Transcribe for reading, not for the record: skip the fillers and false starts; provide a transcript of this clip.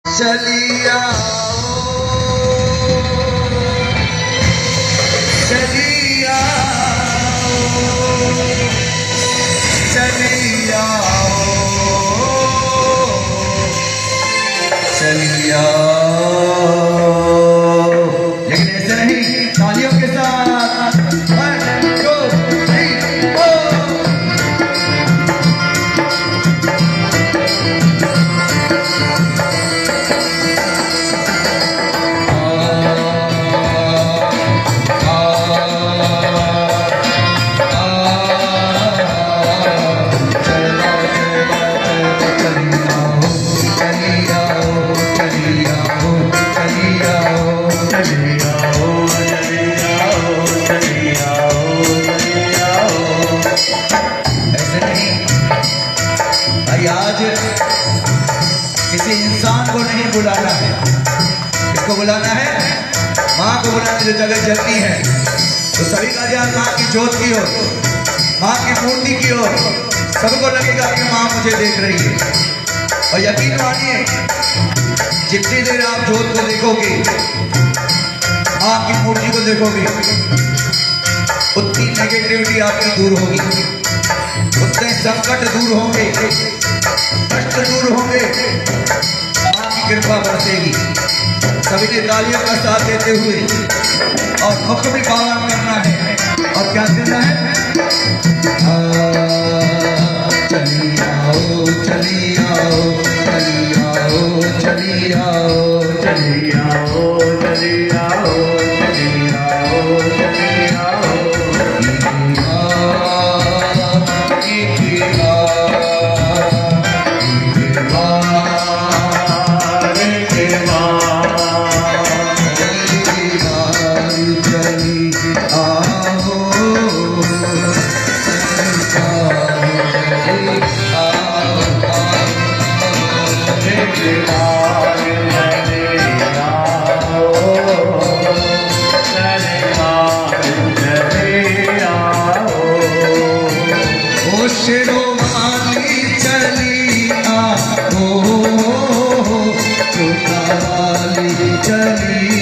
चली आओ, चली आओ, चली आओ, चली आओ। लेकिन ऐसे नहीं, तालियों के साथ 1 2 3 4। आज किसी इंसान को नहीं बुलाना है, किसको बुलाना है? माँ को बुलाना। जो जगह जलती है तो सभी का ध्यान माँ की ज्योत की ओर, माँ की मूर्ति की ओर। सबको लगेगा कि माँ मुझे देख रही है। और यकीन मानिए, जितनी देर आप ज्योत को देखोगे, माँ की मूर्ति को देखोगे, उतनी नेगेटिविटी आपकी दूर होगी, उतने संकट दूर होंगे, कष्ट दूर होंगे, माँ की कृपा बरसेगी। सभी ने तालियों का साथ देते हुए और मुख भी पावन करना है। और क्या करना है? चली आओ, चली आओ, चली आओ, चली आओ, चली आओ, चली आओ, चली आओ, चली आओ। चली